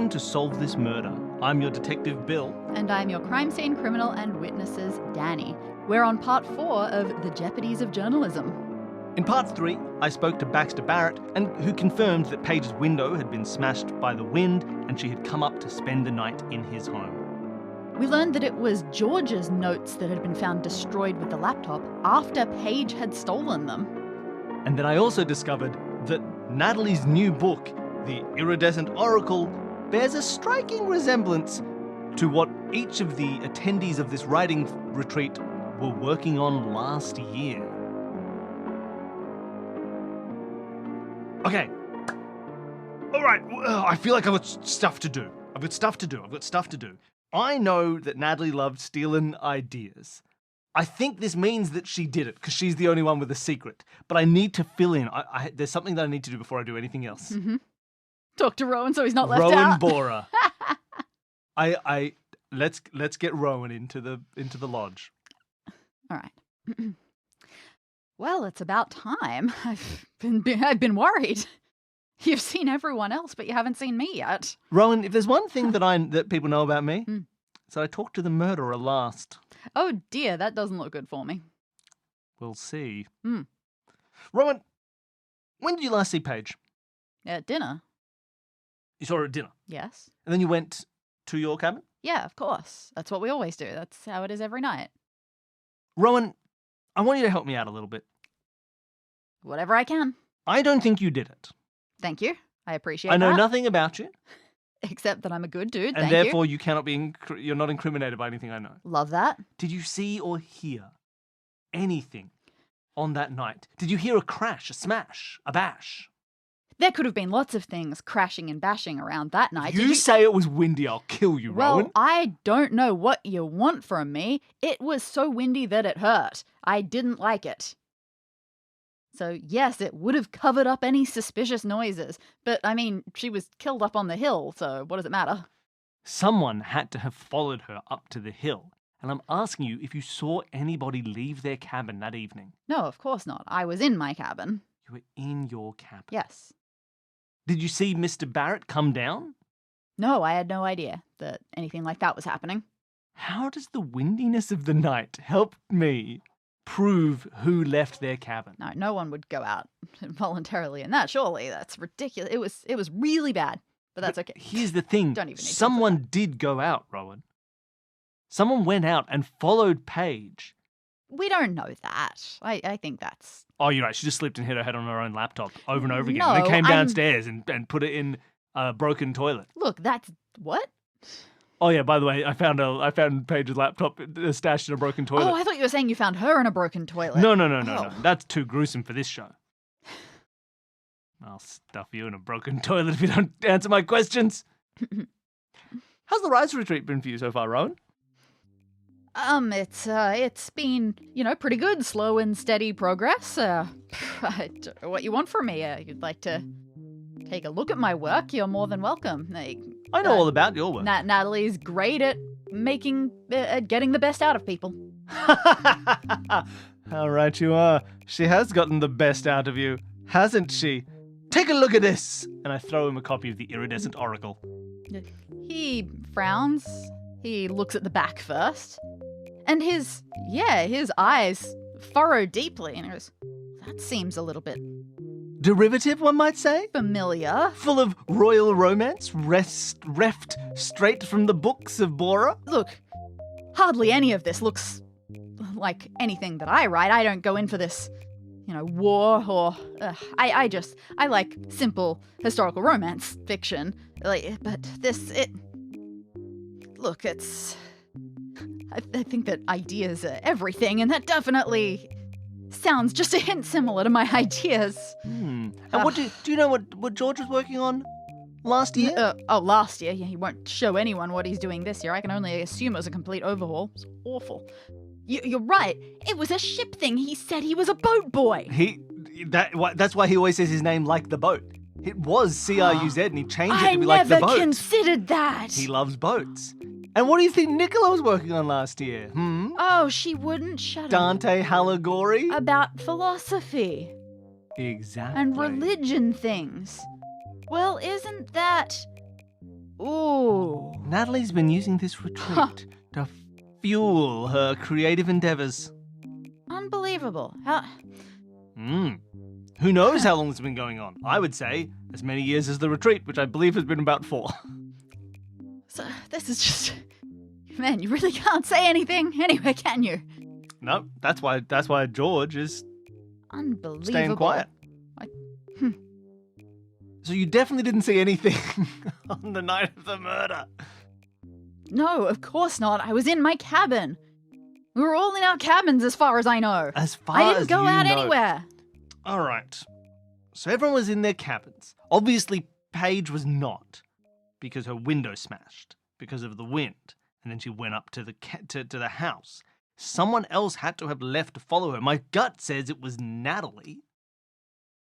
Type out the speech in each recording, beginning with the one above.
welcome to Solve This Murder. I'm your detective, Bill. And I'm your crime scene criminal and witnesses, Dani. We're on part 4 of the Jeopardies of journalism. In part 3, I spoke to Baxter Barrett, who confirmed that Paige's window had been smashed by the wind and she had come up to spend the night in his home. We learned that it was George's notes that had been found destroyed with the laptop after Paige had stolen them. And then I also discovered that Natalie's new book, The Iridescent Oracle, bears a striking resemblance to what each of the attendees of this writing retreat were working on last year. Okay. All right. I feel like I've got stuff to do. I know that Natalie loved stealing ideas. I think this means that she did it because she's the only one with a secret. But I need to fill in. There's something that I need to do before I do anything else. Mm-hmm. Talk to Rowan so he's not left Rowan out. Borer. Let's get Rowan into the lodge. All right. Well, it's about time. I've been worried. You've seen everyone else, but you haven't seen me yet. Rowan, if there's one thing that people know about me, it's that I talked to the murderer last. Oh dear, that doesn't look good for me. We'll see. Rowan, when did you last see Paige? At dinner. You saw her at dinner? Yes. And then you went to your cabin? Yeah, of course. That's what we always do. That's how it is every night. Rowan, I want you to help me out a little bit. Whatever I can. I don't think you did it. Thank you. I appreciate that. I know nothing about you. Except that I'm a good dude. And therefore you cannot be, you're not incriminated by anything I know. Love that. Did you see or hear anything on that night? Did you hear a crash, a smash, a bash? There could have been lots of things crashing and bashing around that night. You say it was windy, I'll kill you, Rowan. Well, I don't know what you want from me. It was so windy that it hurt. I didn't like it. So, yes, it would have covered up any suspicious noises. But, I mean, she was killed up on the hill, so what does it matter? Someone had to have followed her up to the hill. And I'm asking you if you saw anybody leave their cabin that evening. No, of course not. I was in my cabin. You were in your cabin? Yes. Did you see Mr. Barrett come down? No, I had no idea that anything like that was happening. How does the windiness of the night help me prove who left their cabin? No one would go out voluntarily in that, surely. That's ridiculous. It was really bad, but that's okay. Here's the thing. Don't even need Someone did go out, Rowan. Someone went out and followed Paige. We don't know that. I think that's... Oh, you're right. She just slipped and hit her head on her own laptop over and over again. No, And then came downstairs and put it in a broken toilet. Look, that's... What? Oh, yeah, by the way, I found Paige's laptop stashed in a broken toilet. Oh, I thought you were saying you found her in a broken toilet. No. That's too gruesome for this show. I'll stuff you in a broken toilet if you don't answer my questions. How's the Rise retreat been for you so far, Rowan? It's been, pretty good. Slow and steady progress. I don't know what you want from me. You'd like to take a look at my work, you're more than welcome. I know all about your work. Natalie's great at getting the best out of people. How right you are. She has gotten the best out of you, hasn't she? Take a look at this! And I throw him a copy of the Iridescent Oracle. He frowns. He looks at the back first. And his eyes furrow deeply and he goes, that seems a little bit... Derivative, one might say? Familiar. Full of royal romance, reft straight from the books of Bora? Look, hardly any of this looks like anything that I write. I don't go in for this, war or... I like simple historical romance fiction. But this, Look, it's... I think that ideas are everything, and that definitely sounds just a hint similar to my ideas. And do you know what George was working on last year? Last year? Yeah, he won't show anyone what he's doing this year. I can only assume it was a complete overhaul. It's awful. You're right. It was a ship thing. He said he was a boat boy. That's why he always says his name like the boat. It was CRUZ and he changed it to be like the boat. I never considered that. He loves boats. And what do you think Nicola was working on last year? Oh, she wouldn't shut up. Dante Alighieri? About philosophy. Exactly. And religion things. Well, isn't that Ooh. Natalie's been using this retreat to fuel her creative endeavours. Unbelievable. Who knows how long it's been going on? I would say as many years as the retreat, which I believe has been about 4. So this is just... Man, you really can't say anything anyway, can you? No, that's why George is Unbelievable. staying quiet. So you definitely didn't see anything on the night of the murder? No, of course not. I was in my cabin. We were all in our cabins as far as I know. As far I didn't as go you out know. anywhere. All right. So everyone was in their cabins. Obviously, Paige was not, because her window smashed because of the wind, and then she went up to the house. Someone else had to have left to follow her. My gut says it was Natalie,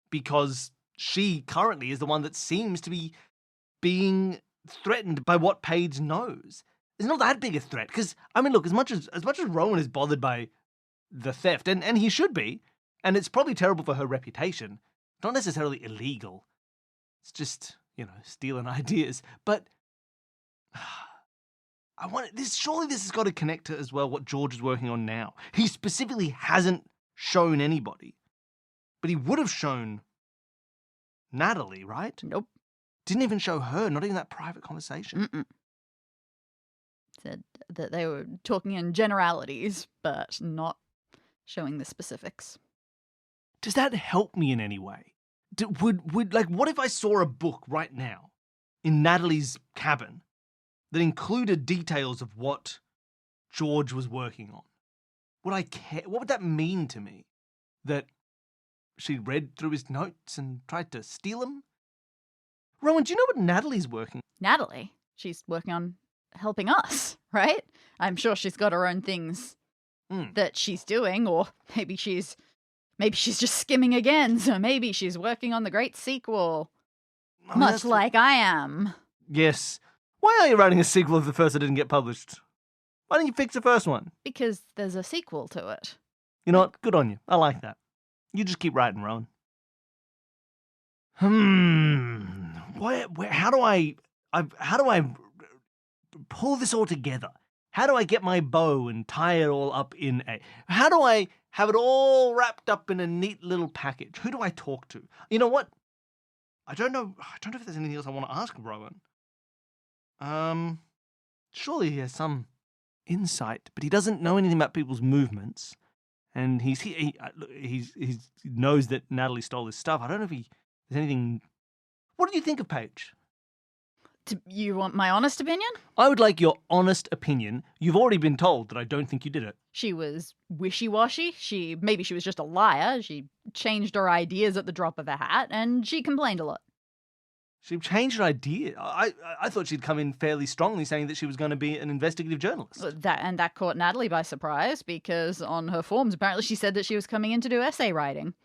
because she currently is the one that seems to be being threatened by what Paige knows. It's not that big a threat, because, I mean, look, as much as Rowan is bothered by the theft, and he should be, and it's probably terrible for her reputation, not necessarily illegal. It's just, stealing ideas. But surely this has got to connect to as well what George is working on now. He specifically hasn't shown anybody, but he would have shown Natalie, right? Nope. Didn't even show her, not even that private conversation. Mm-mm. Said that they were talking in generalities, but not showing the specifics. Does that help me in any way? What if I saw a book right now in Natalie's cabin that included details of what George was working on? Would I care? What would that mean to me? That she read through his notes and tried to steal them? Rowan, do you know what Natalie's working on? Natalie? She's working on helping us, right? I'm sure she's got her own things that she's doing, or maybe she's just skimming again, so maybe she's working on the great sequel. Much like I am. Yes. Why are you writing a sequel of the first that didn't get published? Why didn't you fix the first one? Because there's a sequel to it. You know what? Good on you. I like that. You just keep writing, Rowan. How do I pull this all together? How do I get my bow and tie it all up in how do I have it all wrapped up in a neat little package? Who do I talk to? You know what? I don't know if there's anything else I want to ask Rowan. Surely he has some insight, but he doesn't know anything about people's movements. And he knows that Natalie stole his stuff. I don't know if there's anything. What do you think of Paige? You want my honest opinion? I would like your honest opinion. You've already been told that I don't think you did it. She was wishy-washy. Maybe she was just a liar. She changed her ideas at the drop of a hat, and she complained a lot. She changed her idea. I thought she'd come in fairly strongly saying that she was going to be an investigative journalist. That caught Natalie by surprise, because on her forms, apparently she said that she was coming in to do essay writing.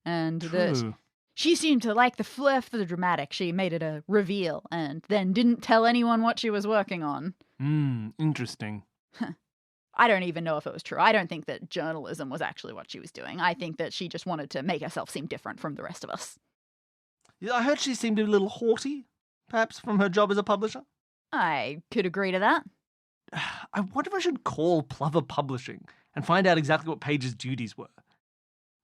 And that she seemed to like the flair for the dramatic. She made it a reveal and then didn't tell anyone what she was working on. Interesting. I don't even know if it was true. I don't think that journalism was actually what she was doing. I think that she just wanted to make herself seem different from the rest of us. Yeah, I heard she seemed a little haughty, perhaps from her job as a publisher. I could agree to that. I wonder if I should call Plover Publishing and find out exactly what Paige's duties were.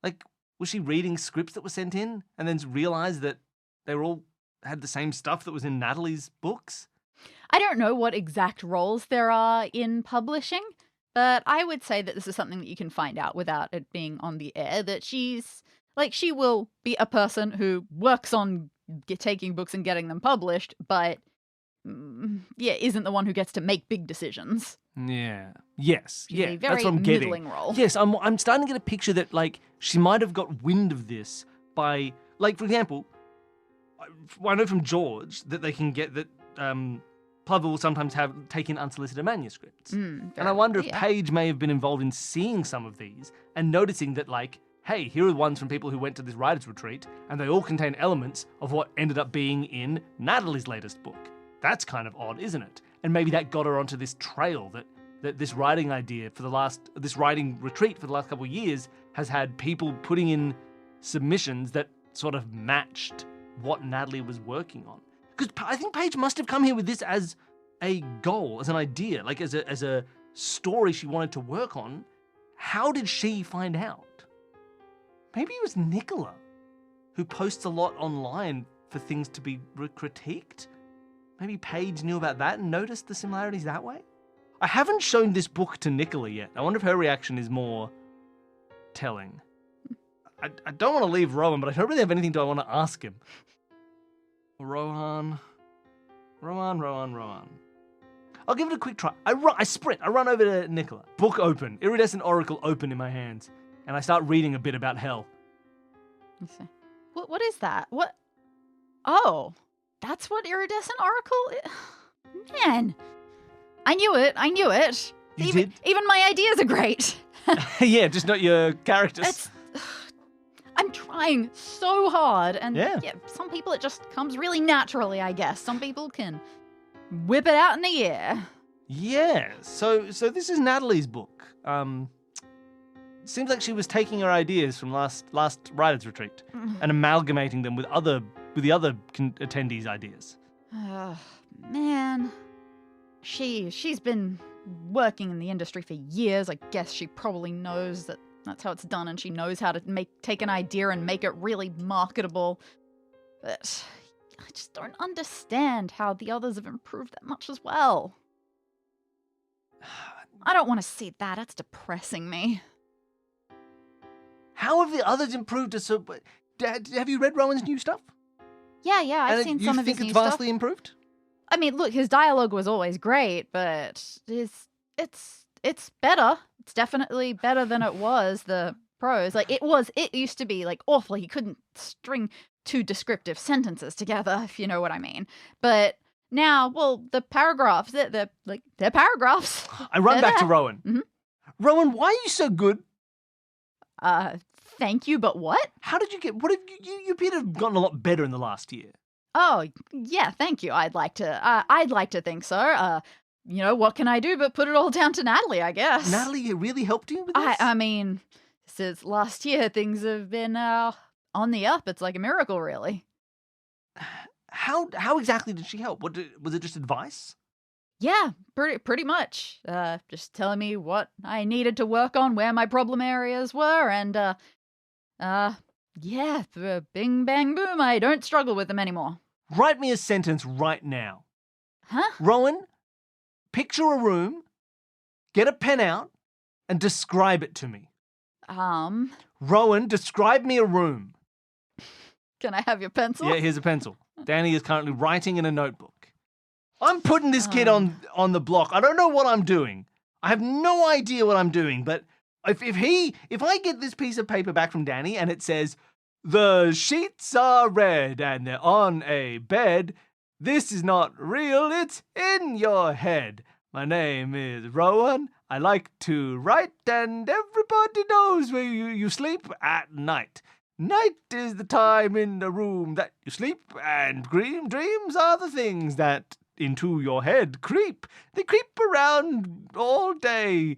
Like, was she reading scripts that were sent in and then realized that they were all had the same stuff that was in Natalie's books? I don't know what exact roles there are in publishing, but I would say that this is something that you can find out without it being on the air, that she will be a person who works on taking books and getting them published, but isn't the one who gets to make big decisions. Yeah. Yes. She's a very that's what I'm getting. middling role. Yes, I'm starting to get a picture that she might have got wind of this by for example, I know from George that they can get that Plover will sometimes have taken unsolicited manuscripts, and I wonder if Paige may have been involved in seeing some of these and noticing that hey, here are ones from people who went to this writer's retreat, and they all contain elements of what ended up being in Natalie's latest book. That's kind of odd, isn't it? And maybe that got her onto this trail that this writing idea this writing retreat for the last couple of years has had people putting in submissions that sort of matched what Natalie was working on. Because I think Paige must have come here with this as a goal, as an idea, like as a story she wanted to work on. How did she find out? Maybe it was Nicola, who posts a lot online for things to be critiqued. Maybe Paige knew about that and noticed the similarities that way? I haven't shown this book to Nicola yet. I wonder if her reaction is more telling. I don't want to leave Rowan, but I don't really have anything I want to ask him. Rowan. I'll give it a quick try. I sprint. I run over to Nicola. Book open. Iridescent Oracle open in my hands. And I start reading a bit about hell. Let's see. What is that? What? Oh, that's what Iridescent Oracle is? Man, I knew it. You did? Even my ideas are great. Yeah, just not your characters. I'm trying so hard, and yeah, some people it just comes really naturally, I guess. Some people can whip it out in a year. Yeah, so this is Natalie's book. Seems like she was taking her ideas from last writers' retreat and amalgamating them with the other attendees' ideas. Man, she's been working in the industry for years. I guess she probably knows that's how it's done, and she knows how to take an idea and make it really marketable. But I just don't understand how the others have improved that much as well. I don't want to see that. That's depressing me. How have the others improved us? So, have you read Rowan's new stuff? Yeah, I've seen some of his new stuff. You think it's vastly improved? I mean, look, his dialogue was always great, but it's better. It's definitely better than it was, the prose. Like, it used to be, like, awful. He couldn't string two descriptive sentences together, if you know what I mean. But now, well, the paragraphs, they're paragraphs. I run back to Rowan. Mm-hmm. Rowan, why are you so good? Thank you, but what? How did you get, you appear to have gotten a lot better in the last year. Oh, yeah, thank you. I'd like to think so. What can I do but put it all down to Natalie, I guess. Natalie really helped you with this? I mean, since last year, things have been on the up. It's like a miracle, really. How exactly did she help? Was it just advice? Yeah, pretty much. Just telling me what I needed to work on, where my problem areas were, and bing bang boom, I don't struggle with them anymore. Write me a sentence right now. Huh? Rowan, picture a room, get a pen out, and describe it to me. Rowan, describe me a room. Can I have your pencil? Yeah, here's a pencil. Dani is currently writing in a notebook. I'm putting this kid on the block. I don't know what I'm doing. I have no idea what I'm doing, but if I get this piece of paper back from Dani and it says, the sheets are red and they're on a bed, this is not real, it's in your head. My name is Rowan. I like to write and everybody knows where you sleep at night. Night is the time in the room that you sleep, and dreams are the things that into your head creep. They creep around all day,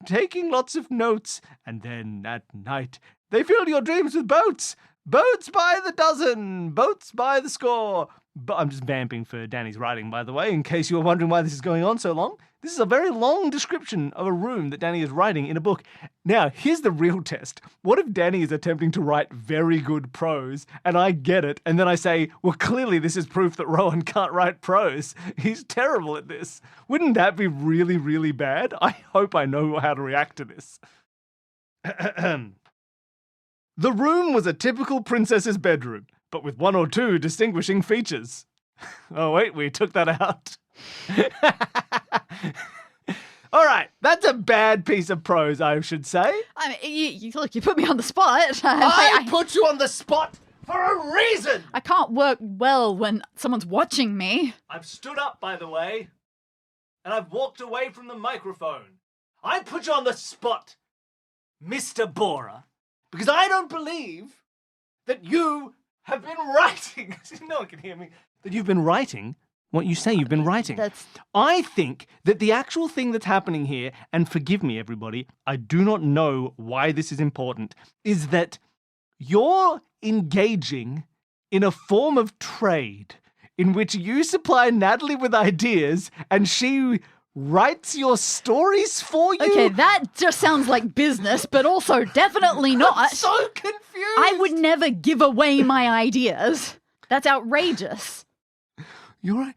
taking lots of notes, and then at night they fill your dreams with boats. Boats by the dozen, boats by the score. But I'm just vamping for Dani's writing, by the way, in case you were wondering why this is going on so long. This is a very long description of a room that Dani is writing in a book. Now, here's the real test. What if Dani is attempting to write very good prose, and I get it, and then I say, well, clearly this is proof that Rowan can't write prose. He's terrible at this. Wouldn't that be really, really bad? I hope I know how to react to this. The room was a typical princess's bedroom, but with one or two distinguishing features. Oh, wait, we took that out. All right, that's a bad piece of prose, I should say. I mean, you put me on the spot. I put you on the spot for a reason. I can't work well when someone's watching me. I've stood up, by the way, and I've walked away from the microphone. I put you on the spot, Mr. Bora, because I don't believe that you have been writing. No one can hear me. That you've been writing what you say you've been writing. I think that the actual thing that's happening here, and forgive me, everybody, I do not know why this is important, is that you're engaging in a form of trade in which you supply Natalie with ideas and she writes your stories for you? Okay, that just sounds like business, but also definitely not. I'm so confused. I would never give away my ideas. That's outrageous. You're right.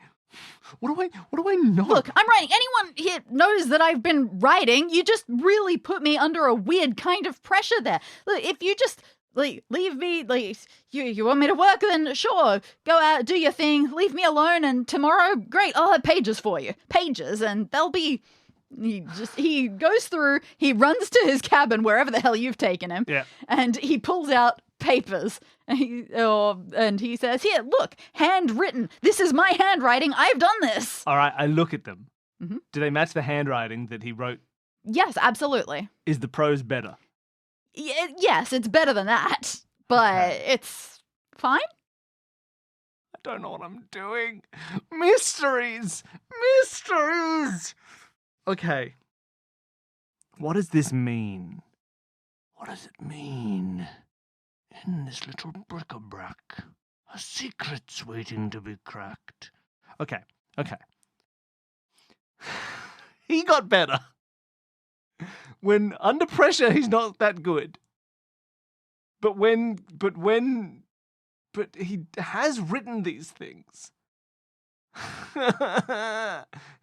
What do I know? Look, I'm writing. Anyone here knows that I've been writing. You just really put me under a weird kind of pressure there. Look, if you just leave me, you want me to work, then sure, go out, do your thing, leave me alone, and tomorrow, great, I'll have pages for you. Pages, and they'll be... He goes through, he runs to his cabin, wherever the hell you've taken him, and he pulls out papers, and he says, here, look, handwritten. This is my handwriting. I've done this. All right, I look at them. Mm-hmm. Do they match the handwriting that he wrote? Yes, absolutely. Is the prose better? Yes, it's better than that, but it's fine. I don't know what I'm doing. Mysteries! Mysteries! Okay. What does this mean? What does it mean? In this little bric-a-brac, a secret's waiting to be cracked. Okay. He got better. When under pressure, he's not that good. But he has written these things.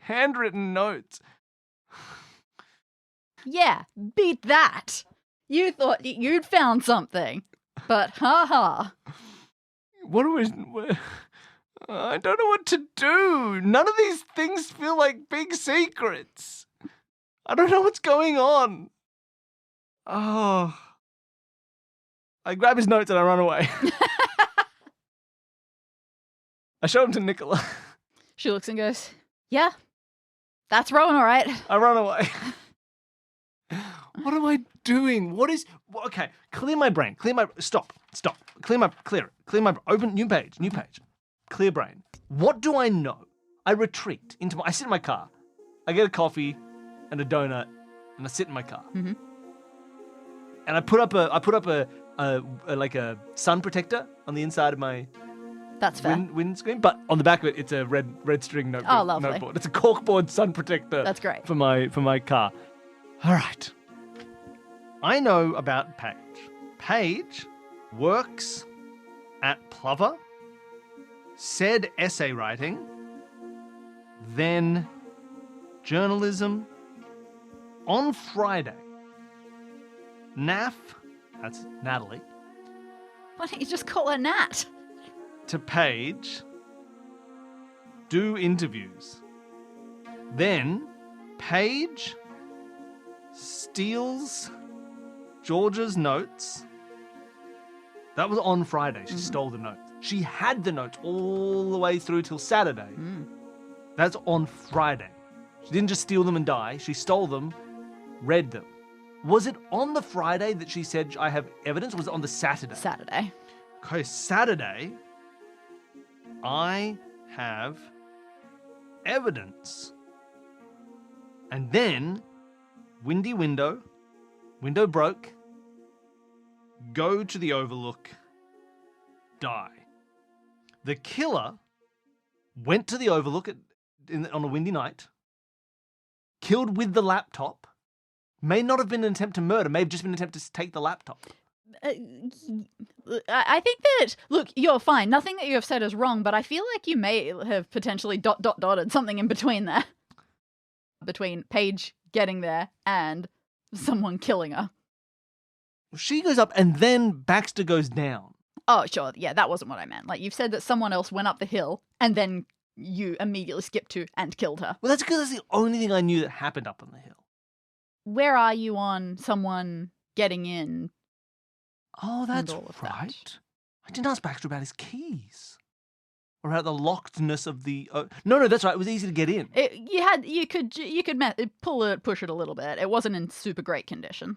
Handwritten notes. Yeah, beat that. You thought you'd found something, but ha. I don't know what to do. None of these things feel like big secrets. I don't know what's going on. Oh. I grab his notes and I run away. I show them to Nicola. She looks and goes, yeah, that's Rowan, all right. I run away. What am I doing? Okay, clear my brain. Stop. Clear it. Open, new page. Clear brain. What do I know? I retreat I sit in my car. I get a coffee and a donut and I sit in my car. Mm-hmm. And I put up a sun protector on the inside of my That's fair. windscreen, but on the back of it, it's a red string notebook. Oh, lovely. Noteboard. It's a corkboard sun protector. That's great. For my car. All right. I know about Paige. Paige works at Plover, said essay writing, then journalism. On Friday, that's Natalie, Why don't you just call her Nat? to Paige, do interviews. Then Paige steals George's notes. That was on Friday. She stole the notes. She had the notes all the way through till Saturday. That's on Friday. She didn't just steal them and die. She stole them, read them. Was it on the Friday that she said, I have evidence, or was it on the Saturday? Saturday. Okay, Saturday, I have evidence. And then, windy window broke, go to the Overlook, die. The killer went to the Overlook on a windy night, killed with the laptop. May not have been an attempt to murder, may have just been an attempt to take the laptop. I think that, look, you're fine. Nothing that you have said is wrong, but I feel like you may have potentially dotted something in between there. Between Paige getting there and someone killing her. She goes up and then Baxter goes down. Oh, sure. Yeah, that wasn't what I meant. Like, you've said that someone else went up the hill and then you immediately skipped to and killed her. Well, that's because that's the only thing I knew that happened up on the hill. Where are you on someone getting in? Oh, that's all of right. that? I didn't ask Baxter about his keys. Or about the lockedness of the... No, that's right. It was easy to get in. You could push it a little bit. It wasn't in super great condition.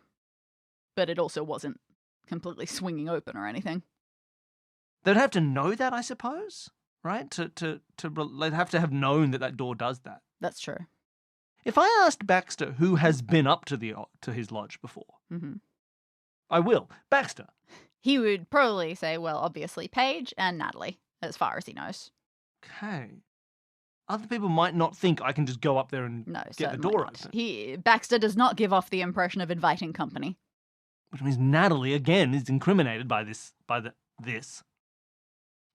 But it also wasn't completely swinging open or anything. They'd have to know that, I suppose, right? They'd have to have known that door does that. That's true. If I asked Baxter who has been up to his lodge before, I will. Baxter. He would probably say, well, obviously Paige and Natalie, as far as he knows. Okay. Other people might not think I can just go up there and No, get the certainly door not. open. Baxter does not give off the impression of inviting company. Which means Natalie, again, is incriminated by this.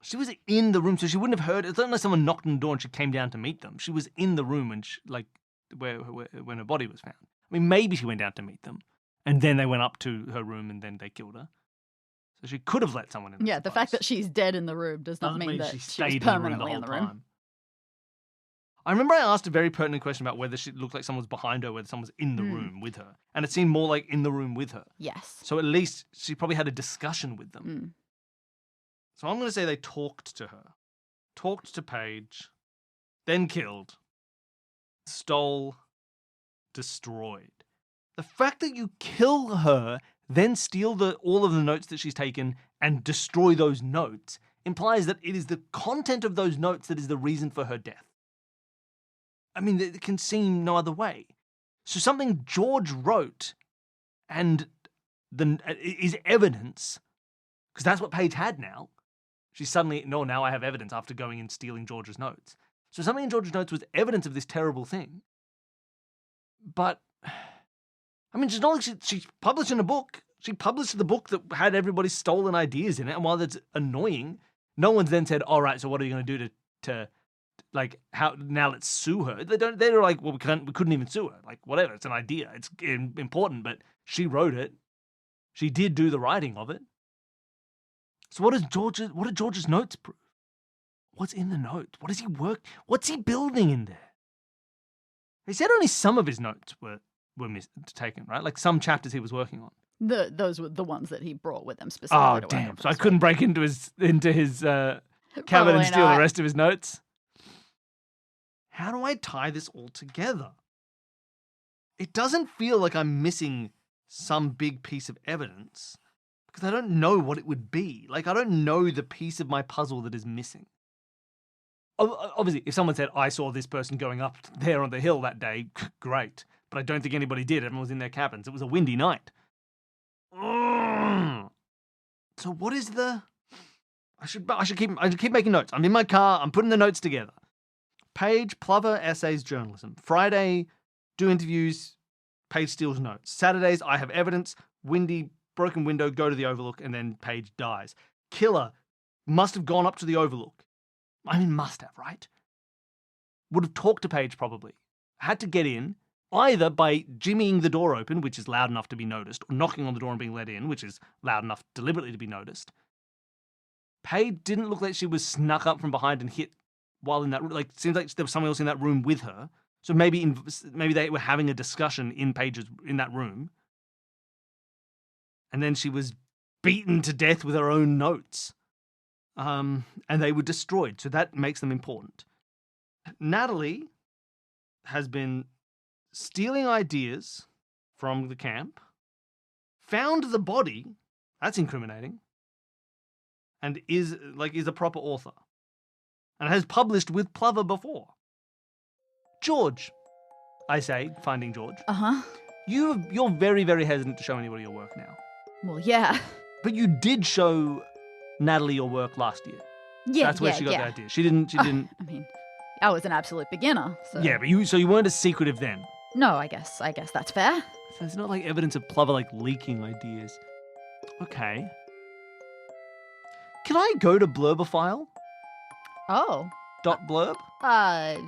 She was in the room, so she wouldn't have heard. It's not like someone knocked on the door and she came down to meet them. She was in the room when her body was found. I mean, maybe she went down to meet them, and then they went up to her room and then they killed her. So she could have let someone in. Yeah, the fact that she's dead in the room does not mean that she was permanently in the room. I remember I asked a very pertinent question about whether she looked like someone was behind her, whether someone was in the room with her. And it seemed more like in the room with her. Yes. So at least she probably had a discussion with them. Mm. So I'm going to say they talked to her. Talked to Paige. Then killed. Stole. Destroyed. The fact that you kill her, then steal all of the notes that she's taken and destroy those notes implies that it is the content of those notes that is the reason for her death. I mean, it can seem no other way. So something George wrote and is evidence, because that's what Paige had now. She suddenly, no, now I have evidence after going and stealing George's notes. So something in George's notes was evidence of this terrible thing. But, I mean, it's not like she's publishing a book. She published the book that had everybody's stolen ideas in it, and while that's annoying, no one's then said, all right, so what are you going to do to like, how now let's sue her. They're like, well, we couldn't even sue her. Like, whatever, it's an idea. It's important, but she wrote it. She did do the writing of it. So what did George's notes prove? What's in the notes? What's he building in there? He said only some of his notes were taken, right? Like some chapters he was working on. Those were the ones that he brought with him specifically. Oh, damn. So I couldn't break into his cabin and steal the rest of his notes? How do I tie this all together? It doesn't feel like I'm missing some big piece of evidence because I don't know what it would be. Like, I don't know the piece of my puzzle that is missing. Obviously, if someone said, I saw this person going up there on the hill that day, great. But I don't think anybody did. Everyone was in their cabins. It was a windy night. So what is the... I should keep making notes. I'm in my car. I'm putting the notes together. Paige, Plover, essays, journalism. Friday, do interviews, Paige steals notes. Saturdays, I have evidence, windy, broken window, go to the Overlook, and then Paige dies. Killer must have gone up to the Overlook. I mean, must have, right? Would have talked to Paige probably. Had to get in, either by jimmying the door open, which is loud enough to be noticed, or knocking on the door and being let in, which is loud enough deliberately to be noticed. Paige didn't look like she was snuck up from behind and hit while in that room. Like, it seems like there was someone else in that room with her. So maybe they were having a discussion in that room. And then she was beaten to death with her own notes. And they were destroyed. So that makes them important. Natalie has been stealing ideas from the camp, found the body, that's incriminating, and is a proper author. And has published with Plover before. George, I say, finding George. Uh-huh. You're very, very hesitant to show anybody your work now. Well, yeah. But you did show Natalie your work last year. Yeah, that's where she got the idea. She didn't. I mean, I was an absolute beginner. So. Yeah, but you weren't as secretive then. No, I guess that's fair. So it's not like evidence of Plover like leaking ideas. Okay. Can I go to Blurbophile? Oh. .blurb? I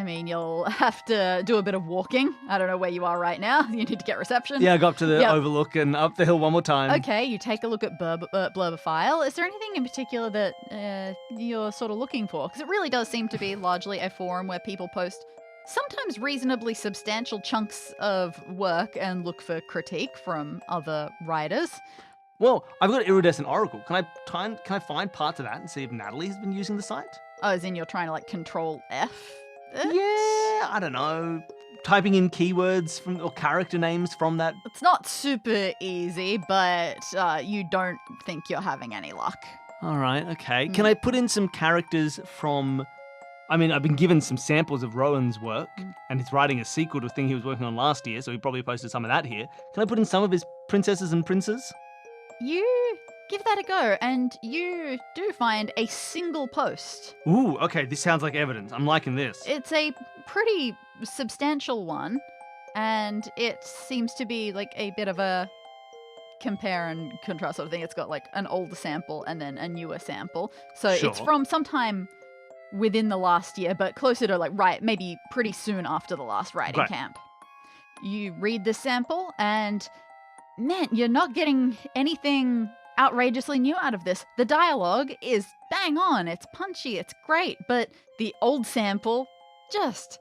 mean, you'll have to do a bit of walking. I don't know where you are right now. You need to get reception. Yeah, I go up to the Overlook and up the hill one more time. Okay, you take a look at Blurbophile. Is there anything in particular that you're sort of looking for? Because it really does seem to be largely a forum where people post sometimes reasonably substantial chunks of work and look for critique from other writers. Well, I've got Iridescent Oracle. Can I find parts of that and see if Natalie has been using the site? Oh, as in you're trying to, like, Control F it? Yeah, I don't know. Typing in keywords or character names from that. It's not super easy, but you don't think you're having any luck. All right, okay. Can I put in some characters from... I mean, I've been given some samples of Rowan's work, and he's writing a sequel to a thing he was working on last year, so he probably posted some of that here. Can I put in some of his princesses and princes? You give that a go, and you do find a single post. Ooh, okay, this sounds like evidence. I'm liking this. It's a pretty substantial one, and it seems to be like a bit of a compare and contrast sort of thing. It's got like an older sample and then a newer sample. So Sure. it's from sometime within the last year, but closer to like maybe pretty soon after the last writing Right. camp. You read this sample and man, you're not getting anything outrageously new out of this. The dialogue is bang on. It's punchy. It's great. But the old sample, just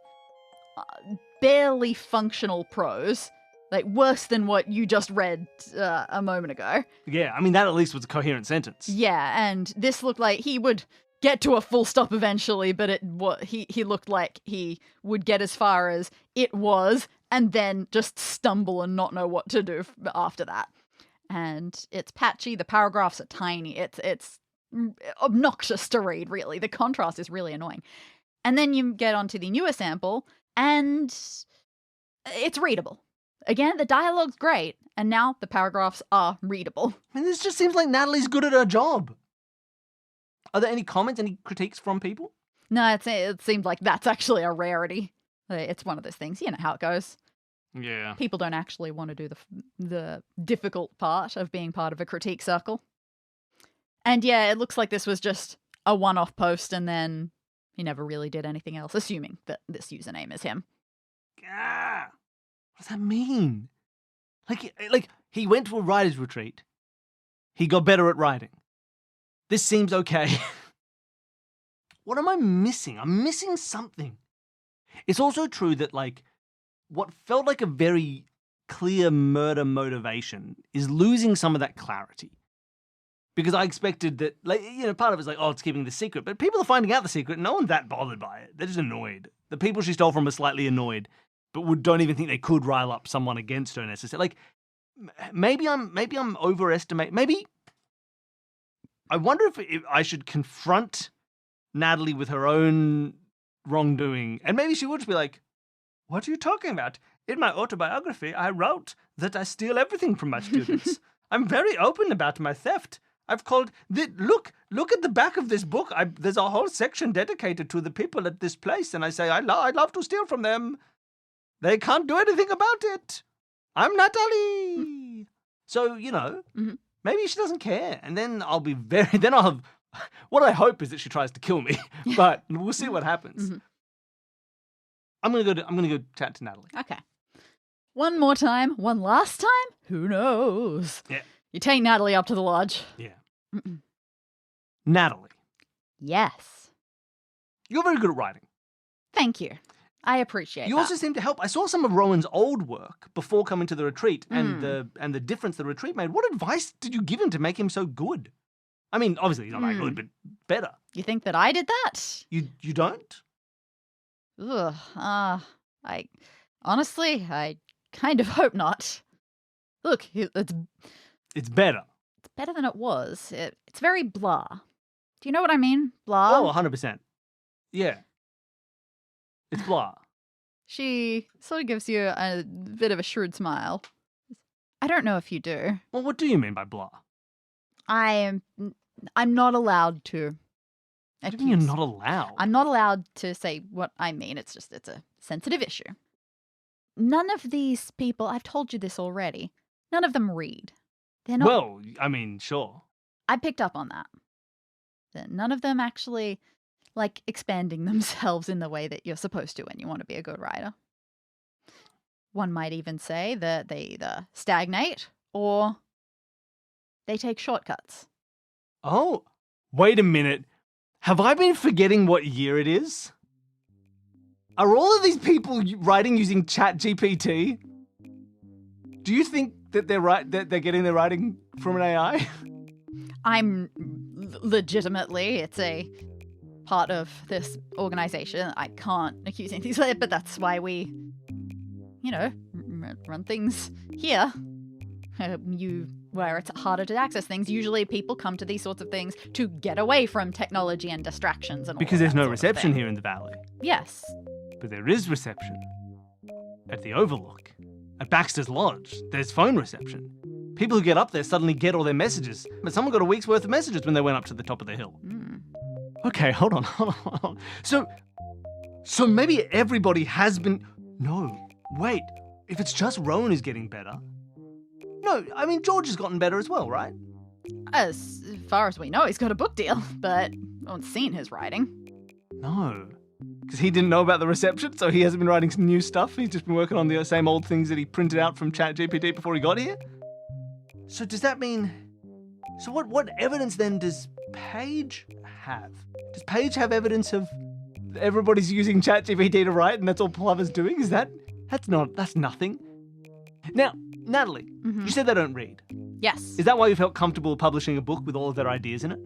barely functional prose. Like worse than what you just read a moment ago. Yeah, I mean, that at least was a coherent sentence. Yeah, and this looked like he would get to a full stop eventually, but he looked like he would get as far as it was and then just stumble and not know what to do after that. And it's patchy. The paragraphs are tiny. It's obnoxious to read, really. The contrast is really annoying. And then you get onto the newer sample, and it's readable. Again, the dialogue's great, and now the paragraphs are readable. I mean, this just seems like Natalie's good at her job. Are there any comments, any critiques from people? No, it seemed like that's actually a rarity. It's one of those things. You know how it goes. Yeah. People don't actually want to do the difficult part of being part of a critique circle. And yeah, it looks like this was just a one-off post, and then he never really did anything else, assuming that this username is him. Ah, what does that mean? Like he went to a writer's retreat. He got better at writing. This seems okay. What am I missing? I'm missing something. It's also true that, like, what felt like a very clear murder motivation is losing some of that clarity. Because I expected that, like, you know, part of it's like, oh, it's keeping the secret. But people are finding out the secret. No one's that bothered by it. They're just annoyed. The people she stole from are slightly annoyed, but don't even think they could rile up someone against her necessarily. Like, maybe I'm overestimating. Maybe I wonder if I should confront Natalie with her own wrongdoing, and maybe she would just be like, "What are you talking about? In my autobiography, I wrote that I steal everything from my students. I'm very open about my theft. I've called look at the back of this book. There's a whole section dedicated to the people at this place, and I say I love to steal from them. They can't do anything about it. I'm Natalie." So, you know, maybe she doesn't care, and then I'll have. What I hope is that she tries to kill me, but we'll see what happens. I'm gonna go chat to Natalie. Okay. One more time, one last time? Who knows? Yeah. You take Natalie up to the lodge. Yeah. Natalie, Yes. you're very good at writing. Thank you. I appreciate You that. also seem to help. I saw some of Rowan's old work before coming to the retreat, and the difference the retreat made. What advice did you give him to make him so good? I mean, obviously he's not that good, but better. You think that I did that? You don't? Ugh. I honestly, I kind of hope not. Look, It's better. it's better than it was. It's very blah. Do you know what I mean? Blah. Oh, 100%. Yeah. It's blah. She sort of gives you a bit of a shrewd smile. I don't know if you do. Well, what do you mean by blah? I'm not allowed to. What do you mean you're not allowed? I'm not allowed to say what I mean. It's a sensitive issue. None of these people, I've told you this already, none of them read. They're not. Well, I mean, sure. I picked up on that. That none of them actually like expanding themselves in the way that you're supposed to when you want to be a good writer. One might even say that they either stagnate or they take shortcuts. Oh, wait a minute. Have I been forgetting what year it is? Are all of these people writing using ChatGPT? Do you think that they're getting their writing from an AI? I'm legitimately, it's a part of this organization. I can't accuse anything like that, but that's why we, run things here. Where it's harder to access things. Usually people come to these sorts of things to get away from technology and distractions and all Because of there's that no sort of reception thing. here in the valley. Yes. But there is reception. At the Overlook. At Baxter's Lodge. There's phone reception. People who get up there suddenly get all their messages. But someone got a week's worth of messages when they went up to the top of the hill. Okay, hold on. So maybe everybody has been... No, wait. If it's just Rowan who's getting better... No, I mean, George has gotten better as well, right? As far as we know, he's got a book deal, but no one's seen his writing. No. Because he didn't know about the reception, so he hasn't been writing some new stuff. He's just been working on the same old things that he printed out from ChatGPT before he got here. So does that mean... So what evidence then does Paige have? Does Paige have evidence of everybody's using ChatGPT to write and that's all Plover's doing? That's nothing. Now, Natalie, you said they don't read. Yes. Is that why you felt comfortable publishing a book with all of their ideas in it?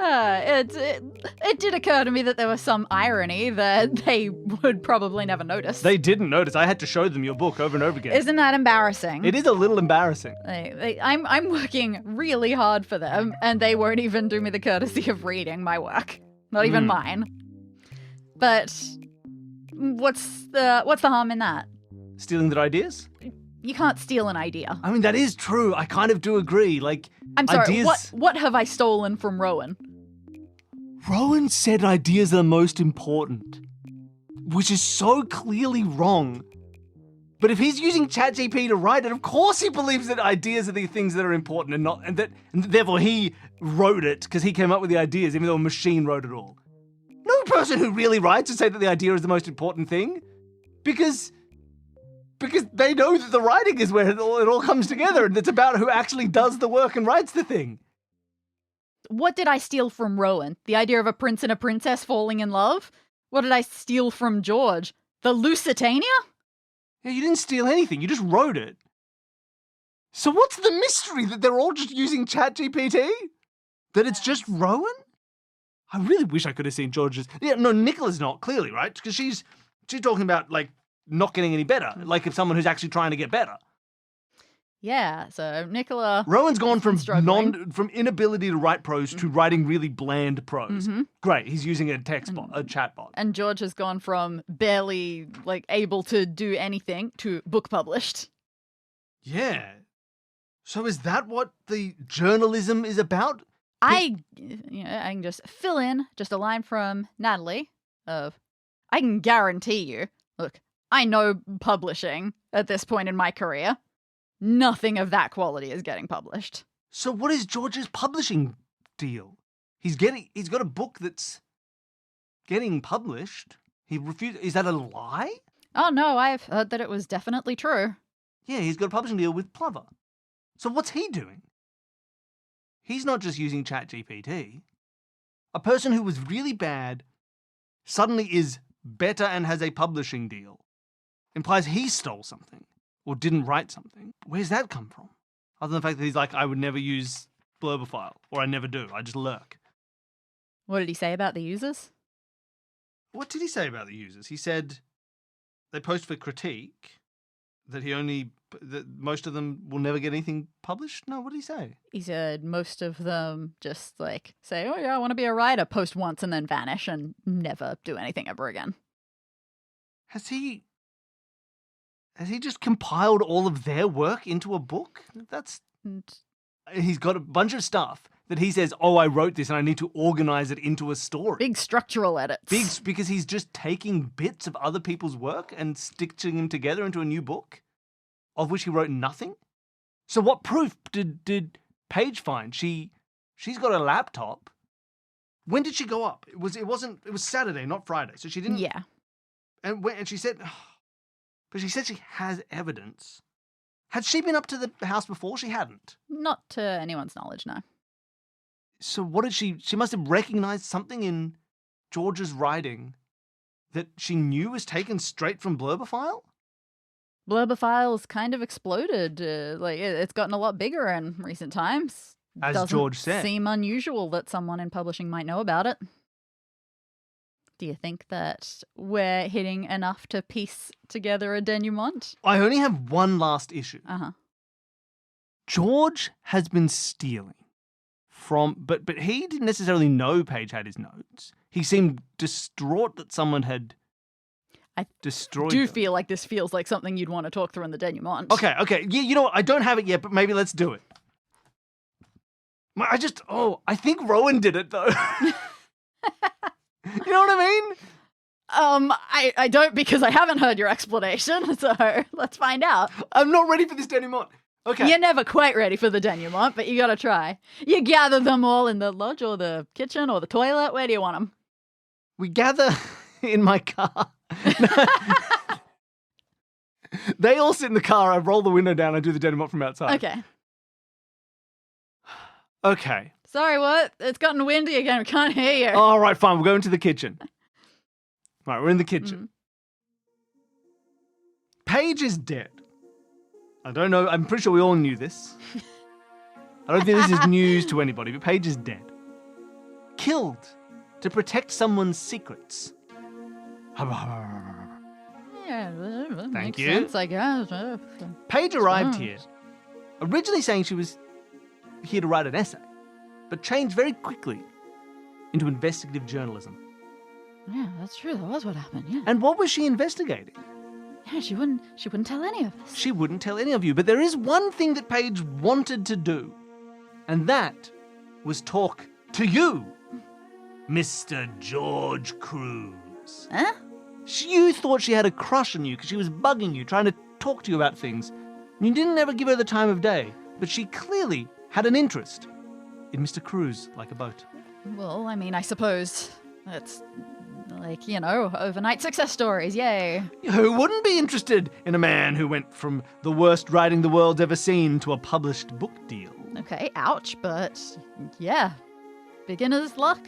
It did occur to me that there was some irony that they would probably never notice. They didn't notice. I had to show them your book over and over again. Isn't that embarrassing? It is a little embarrassing. I'm working really hard for them, and they won't even do me the courtesy of reading my work. Not even mine. But what's the harm in that? Stealing their ideas? You can't steal an idea. I mean, that is true. I kind of do agree. I'm sorry, ideas... what have I stolen from Rowan? Rowan said ideas are the most important, which is so clearly wrong. But if he's using ChatGPT to write it, of course he believes that ideas are the things that are important and therefore he wrote it because he came up with the ideas, even though a machine wrote it all. No person who really writes would say that the idea is the most important thing, because they know that the writing is where it all comes together, and it's about who actually does the work and writes the thing. What did I steal from Rowan? The idea of a prince and a princess falling in love? What did I steal from George? The Lusitania? Yeah, you didn't steal anything. You just wrote it. So what's the mystery? That they're all just using ChatGPT? That it's just Rowan? I really wish I could have seen George's... Yeah, no, Nicola's not, clearly, right? Because she's talking about, not getting any better. Like if someone who's actually trying to get better. Yeah, so Nicola... Rowan's gone from inability to write prose to writing really bland prose. Great, he's using a chatbot. And George has gone from barely, able to do anything to book published. Yeah. So is that what the journalism is about? I can just fill in just a line from Natalie of, I can guarantee you, look, I know publishing at this point in my career. Nothing of that quality is getting published. So what is George's publishing deal? He's got a book that's getting published. He refused. Is that a lie? Oh no, I've heard that it was definitely true. Yeah, he's got a publishing deal with Plover. So what's he doing? He's not just using ChatGPT. A person who was really bad suddenly is better and has a publishing deal. Implies he stole something or didn't write something. Where's that come from? Other than the fact that he's like, I would never use Blurbophile, or I never do, I just lurk. What did he say about the users? What did he say about the users? He said they post for critique, that most of them will never get anything published? No, what did he say? He said most of them just say, oh yeah, I want to be a writer, post once and then vanish and never do anything ever again. Has he just compiled all of their work into a book? He's got a bunch of stuff that he says, oh, I wrote this and I need to organize it into a story. Big structural edits. Because he's just taking bits of other people's work and stitching them together into a new book, of which he wrote nothing. So what proof did Paige find? She's got a laptop. When did she go up? It was Saturday, not Friday. So she didn't. Yeah. And she said, but she said she has evidence. Had she been up to the house before? She hadn't. Not to anyone's knowledge, no. So what did she must have recognized something in George's writing that she knew was taken straight from Blurbophile? Blurbophile's kind of exploded. It's gotten a lot bigger in recent times. As George said. Doesn't seem unusual that someone in publishing might know about it. Do you think that we're hitting enough to piece together a denouement? I only have one last issue. George has been stealing from, but he didn't necessarily know Paige had his notes. He seemed distraught that someone had... I destroyed do them. feel like this feels like something you'd want to talk through in the denouement. Okay. Yeah, you know what? I don't have it yet, but maybe let's do it. I think Rowan did it, though. You know what I mean? I don't, because I haven't heard your explanation, so let's find out. I'm not ready for this denouement. Okay. You're never quite ready for the denouement, but you gotta try. You gather them all in the lodge or the kitchen or the toilet. Where do you want them? We gather in my car. They all sit in the car. I roll the window down. I do the denouement from outside. Okay. Sorry, what? It's gotten windy again. We can't hear you. All right, fine. We'll go into the kitchen. All right, we're in the kitchen. Paige is dead. I don't know. I'm pretty sure we all knew this. I don't think this is news to anybody, but Paige is dead. Killed to protect someone's secrets. Yeah, Thank makes you. sense, I guess. Paige arrived here, originally saying she was here to write an essay, but changed very quickly into investigative journalism. Yeah, that's true. That was what happened. Yeah. And what was she investigating? Yeah, she wouldn't tell any of us. She wouldn't tell any of you, but there is one thing that Paige wanted to do, and that was talk to you, Mr. George Cruz. Huh? You thought she had a crush on you because she was bugging you, trying to talk to you about things. You didn't ever give her the time of day, but she clearly had an interest in Mr. Cruz like a boat. Well, I mean, I suppose it's like, overnight success stories. Yay. Who wouldn't be interested in a man who went from the worst writing the world's ever seen to a published book deal? Okay, ouch, but yeah, beginner's luck.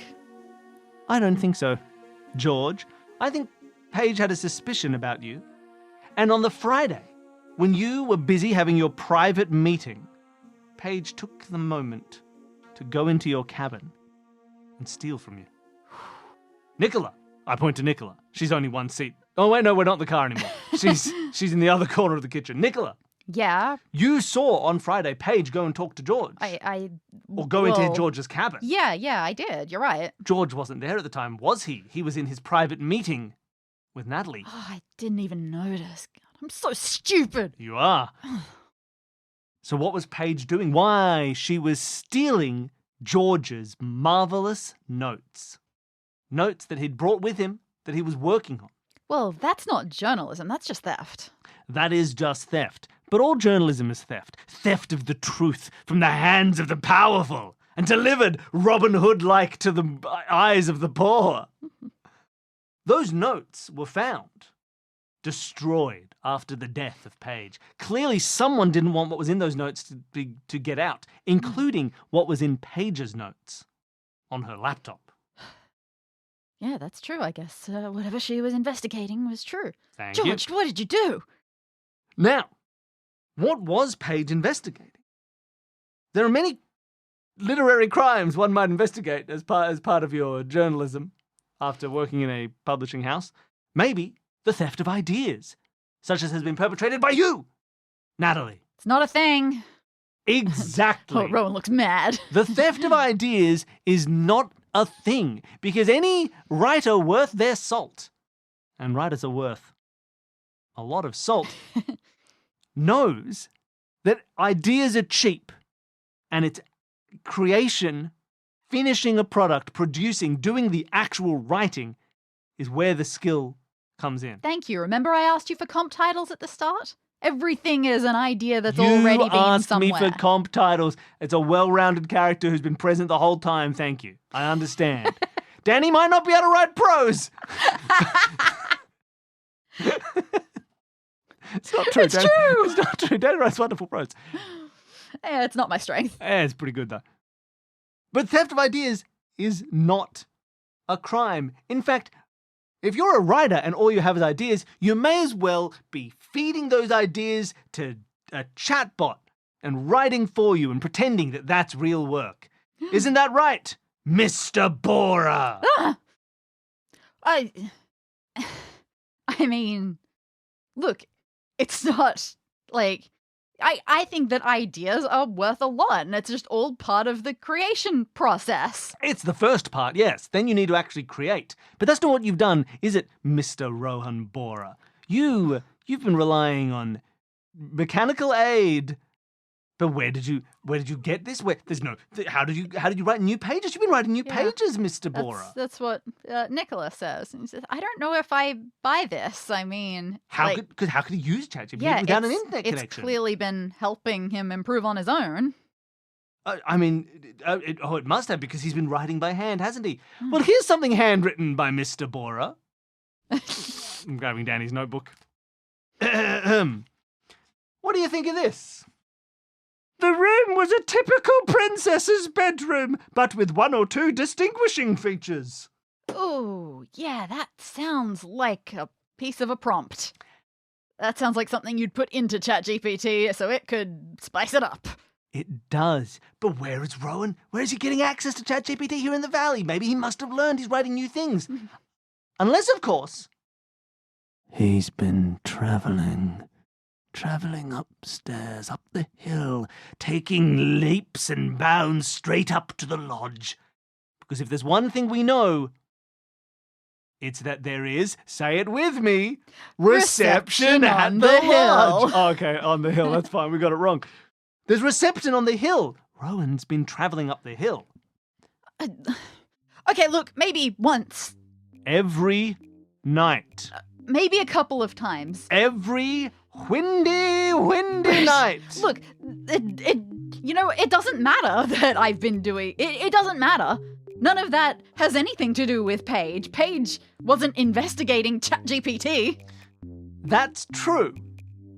I don't think so, George. I think Paige had a suspicion about you. And on the Friday, when you were busy having your private meeting, Paige took the moment to go into your cabin and steal from you. Nicola. I point to Nicola. She's only one seat. Oh, wait, no, we're not in the car anymore. She's in the other corner of the kitchen. Nicola. Yeah. You saw on Friday Paige go and talk to George. Or go into George's cabin. Yeah, I did. You're right. George wasn't there at the time, was he? He was in his private meeting with Natalie. Oh, I didn't even notice. God, I'm so stupid. You are. So what was Paige doing? Why, she was stealing George's marvelous notes. Notes that he'd brought with him that he was working on. Well, that's not journalism. That's just theft. That is just theft. But all journalism is theft. Theft of the truth from the hands of the powerful and delivered Robin Hood-like to the eyes of the poor. Those notes were found, destroyed after the death of Paige. Clearly someone didn't want what was in those notes to get out, including what was in Paige's notes on her laptop. Yeah, that's true, I guess. Whatever she was investigating was true. Thank George, you. what did you do? Now, what was Paige investigating? There are many literary crimes one might investigate as part of your journalism after working in a publishing house. Maybe the theft of ideas, such as has been perpetrated by you, Natalie. It's not a thing. Exactly. Oh, Rowan looks mad. The theft of ideas is not a thing, because any writer worth their salt, and writers are worth a lot of salt, knows that ideas are cheap, and it's creation, finishing a product, producing, doing the actual writing is where the skill comes in. Thank you. Remember I asked you for comp titles at the start? Everything is an idea that's already been asked somewhere. me for comp titles. It's a well-rounded character who's been present the whole time. Thank you. I understand. Dani might not be able to write prose. It's not true. It's true. It's not true. Dani writes wonderful prose. Yeah, it's not my strength. Yeah, it's pretty good, though. But theft of ideas is not a crime. In fact, if you're a writer and all you have is ideas, you may as well be feeding those ideas to a chatbot and writing for you and pretending that that's real work. Isn't that right, Mr. Borer? I mean, look, it's not like I think that ideas are worth a lot, and it's just all part of the creation process. It's the first part, yes. Then you need to actually create. But that's not what you've done, is it, Mr. Rohan Bora? You've been relying on mechanical aid. But where did you get this? How did you write new pages? You've been writing new pages, Mr. Bora. That's what Nicholas says. And he says, I don't know if I buy this. I mean, how could he use ChatGPT without an internet connection? It's clearly been helping him improve on his own. It must have, because he's been writing by hand, hasn't he? Well, here's something handwritten by Mr. Bora. I'm grabbing Danny's notebook. What do you think of this? The room was a typical princess's bedroom, but with one or two distinguishing features. Oh, yeah, that sounds like a piece of a prompt. That sounds like something you'd put into ChatGPT so it could spice it up. It does. But where is Rowan? Where is he getting access to ChatGPT here in the valley? Maybe he must have learned he's writing new things. Unless, of course, he's been travelling upstairs, up the hill, taking leaps and bounds straight up to the lodge. Because if there's one thing we know, it's that there is, say it with me, reception at the lodge. Oh, okay, on the hill, that's fine, we got it wrong. There's reception on the hill. Rowan's been travelling up the hill. Okay, look, maybe once. Every night. Maybe a couple of times. Every windy night. Look, it doesn't matter that I've been doing... It doesn't matter. None of that has anything to do with Paige. Paige wasn't investigating ChatGPT. That's true.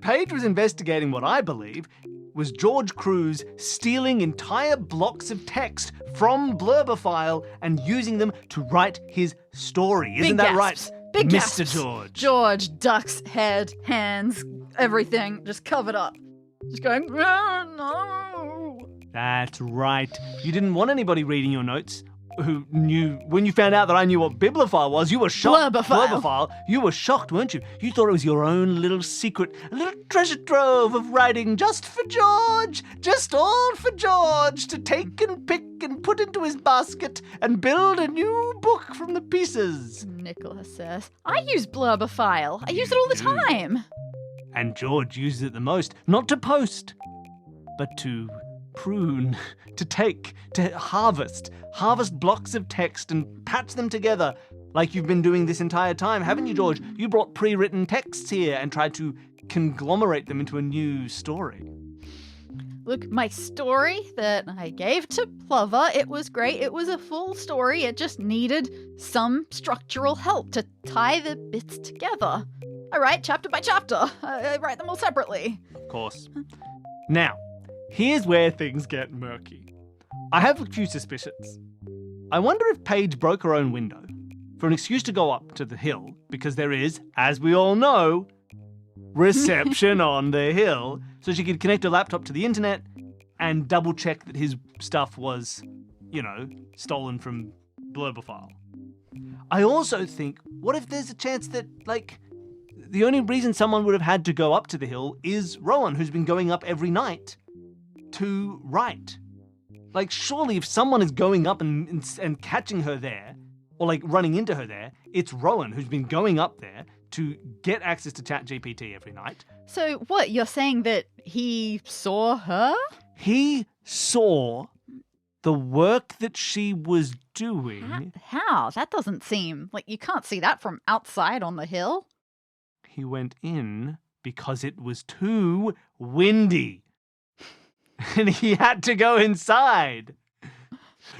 Paige was investigating what I believe was George Cruz stealing entire blocks of text from Blurbophile and using them to write his story. Isn't that right? Big Mr. gasps. George. George, ducks, head, hands, everything, just covered up. Just going, oh, no. That's right. You didn't want anybody reading your notes who knew, when you found out that I knew what Bibliophile was, you were shocked. Blurbophile. You were shocked, weren't you? You thought it was your own little secret, a little treasure trove of writing just for George, just all for George to take and pick and put into his basket and build a new book from the pieces. Nicholas says, I use Blurbophile. I use it all the time. And George uses it the most, not to post, but to prune, to harvest blocks of text and patch them together like you've been doing this entire time, haven't you, George? You brought pre-written texts here and tried to conglomerate them into a new story. Look, my story that I gave to Plover, it was great. It was a full story. It just needed some structural help to tie the bits together. I write chapter by chapter. I write them all separately. Of course. Now, here's where things get murky. I have a few suspicions. I wonder if Paige broke her own window for an excuse to go up to the hill, because there is, as we all know, reception on the hill, so she could connect her laptop to the internet and double check that his stuff was, stolen from Blurbophile. I also think, what if there's a chance that, the only reason someone would have had to go up to the hill is Rowan, who's been going up every night to write. Surely if someone is going up and catching her there, or running into her there, it's Rowan who's been going up there to get access to ChatGPT every night. So what, you're saying that he saw her? He saw the work that she was doing. How? That doesn't seem... you can't see that from outside on the hill. He went in because it was too windy. And he had to go inside.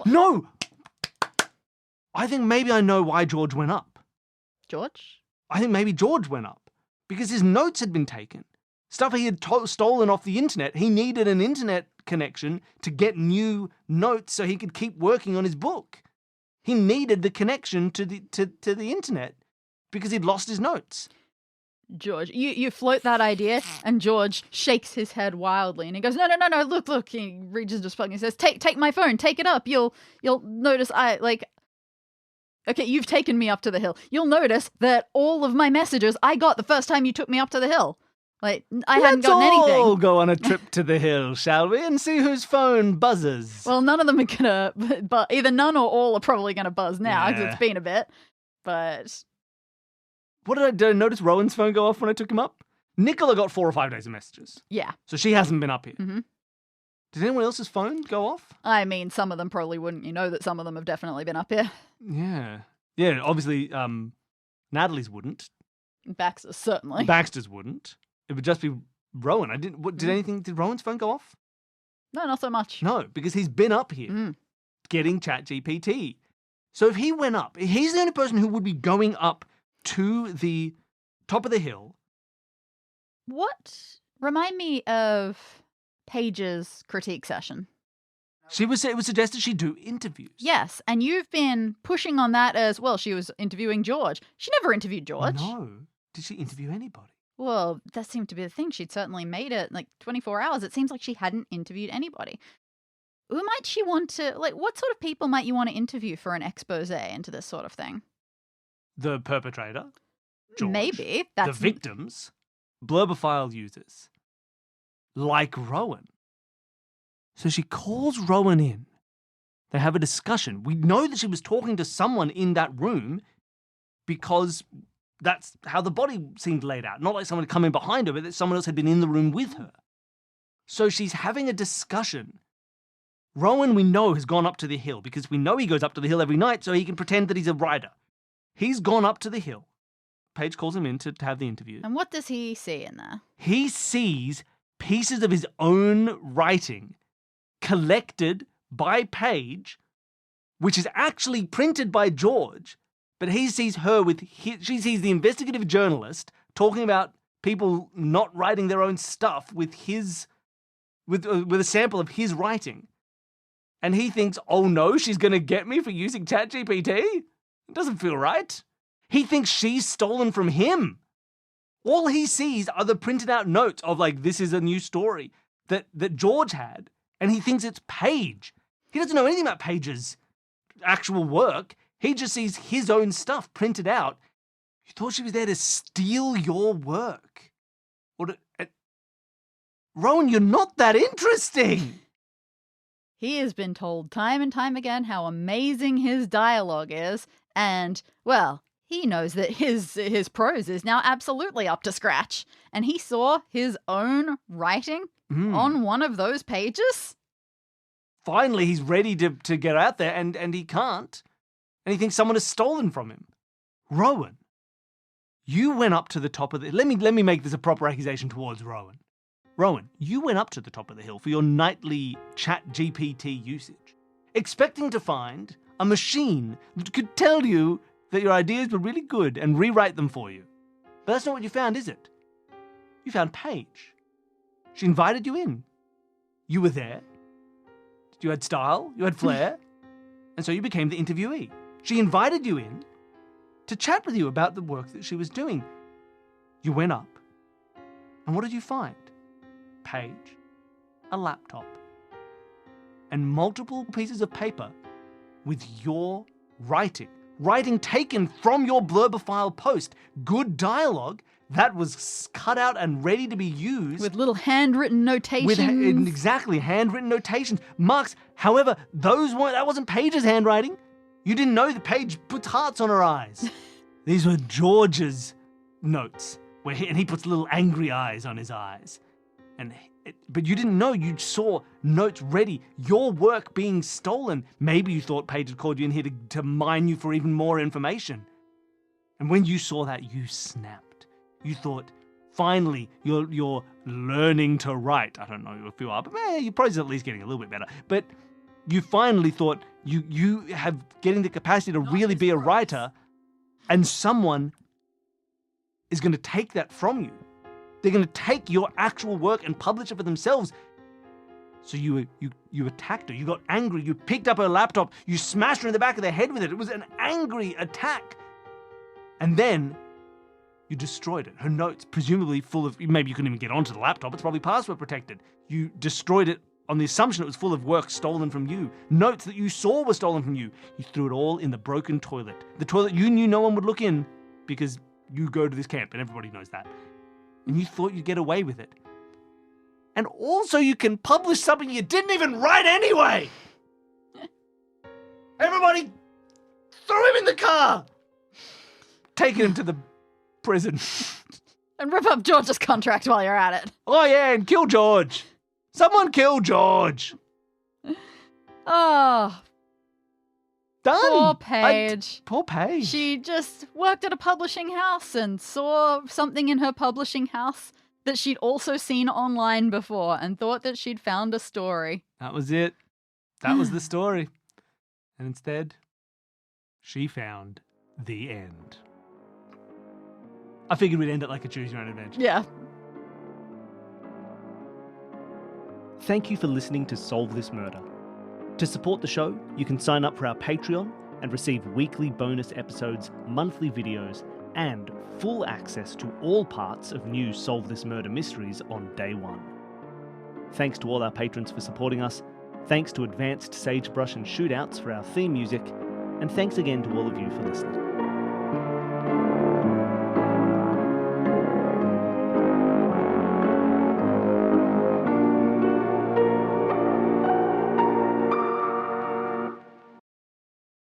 No! I think maybe I know why George went up. George? I think maybe George went up because his notes had been taken. Stuff he had stolen off the internet. He needed an internet connection to get new notes so he could keep working on his book. He needed the connection to the internet because he'd lost his notes. George, you float that idea, and George shakes his head wildly, and he goes, no, look, he reaches his plug and he says, take my phone, take it up, you'll notice okay, you've taken me up to the hill, you'll notice that all of my messages I got the first time you took me up to the hill. Like, I hadn't gotten Let's all anything. go on a trip to the hill, shall we, and see whose phone buzzes. Well, none of them are gonna, but either none or all are probably gonna buzz now because Yeah. it's been a bit. But What did I notice Rowan's phone go off when I took him up? Nicola got 4 or 5 days of messages, yeah, so she hasn't been up here. Mhm. Did anyone else's phone go off? I mean, some of them probably wouldn't. You know that some of them have definitely been up here. Yeah. Yeah, obviously, Natalie's wouldn't. Baxter certainly. Baxter's wouldn't. It would just be Rowan. Did Rowan's phone go off? No, not so much. No, because he's been up here getting ChatGPT. So if he went up, he's the only person who would be going up to the top of the hill. What? Remind me of Paige's critique session. It was suggested she do interviews. Yes, and you've been pushing on that as well. She was interviewing George. She never interviewed George. No. Did she interview anybody? Well, that seemed to be the thing. She'd certainly made it like 24 hours. It seems like she hadn't interviewed anybody. Who might she want to, like, what sort of people might you want to interview for an expose into this sort of thing? The perpetrator? George. Maybe. The victims? Blurbophile users? Like Rowan. So she calls Rowan in. They have a discussion. We know that she was talking to someone in that room because that's how the body seemed laid out. Not like someone had come in behind her, but that someone else had been in the room with her. So she's having a discussion. Rowan, we know, has gone up to the hill because we know he goes up to the hill every night so he can pretend that he's a rider. He's gone up to the hill. Paige calls him in to have the interview. And what does he see in there? He sees pieces of his own writing collected by Paige, which is actually printed by George, but he sees her she sees the investigative journalist talking about people not writing their own stuff with a sample of his writing. And he thinks, oh no, she's going to get me for using ChatGPT? It doesn't feel right. He thinks she's stolen from him. All he sees are the printed out notes of like, this is a new story that George had. And he thinks it's Paige. He doesn't know anything about Paige's actual work. He just sees his own stuff printed out. You thought she was there to steal your work. Rowan, you're not that interesting. He has been told time and time again how amazing his dialogue is. And, well, he knows that his prose is now absolutely up to scratch. And he saw his own writing on one of those pages. Finally, he's ready to get out there, and he can't. And he thinks someone has stolen from him. Rowan, you went up to the top of the... Let me make this a proper accusation towards Rowan. Rowan, you went up to the top of the hill for your nightly ChatGPT usage, expecting to find a machine that could tell you that your ideas were really good and rewrite them for you. But that's not what you found, is it? You found Paige. She invited you in. You were there. You had style, you had flair, and so you became the interviewee. She invited you in to chat with you about the work that she was doing. You went up, and what did you find? Paige, a laptop, and multiple pieces of paper with your writing. Writing taken from your Blurbophile post. Good dialogue that was cut out and ready to be used. With little handwritten notations. Exactly, handwritten notations. Marks, however, that wasn't Paige's handwriting. You didn't know that Paige puts hearts on her eyes. These were George's notes, and he puts little angry eyes on his eyes. But you didn't know. You saw notes ready, your work being stolen. Maybe you thought Paige had called you in here to mine you for even more information. And when you saw that, you snapped. You thought, finally, you're learning to write. I don't know if you are, but you're probably at least getting a little bit better. But you finally thought you have getting the capacity to really be a writer, and someone is going to take that from you. They're going to take your actual work and publish it for themselves. So you attacked her. You got angry. You picked up her laptop. You smashed her in the back of the head with it. It was an angry attack. And then you destroyed it. Her notes, presumably full of... Maybe you couldn't even get onto the laptop. It's probably password protected. You destroyed it on the assumption it was full of work stolen from you. Notes that you saw were stolen from you. You threw it all in the broken toilet. The toilet you knew no one would look in because you go to this camp and everybody knows that. And you thought you'd get away with it. And also you can publish something you didn't even write anyway! Everybody, throw him in the car! Taking him to the prison. And rip up George's contract while you're at it. Oh yeah, and kill George. Someone kill George. Oh, Done. poor Paige. Poor Paige. She just worked at a publishing house and saw something in her publishing house that she'd also seen online before and thought that she'd found a story. That was it. That was the story. And instead, she found the end. I figured we'd end it like a choose your own adventure. Yeah. Thank you for listening to Solve This Murder. To support the show, you can sign up for our Patreon and receive weekly bonus episodes, monthly videos, and full access to all parts of new Solve This Murder mysteries on day one. Thanks to all our patrons for supporting us. Thanks to Advanced Sagebrush and Shootouts for our theme music. And thanks again to all of you for listening.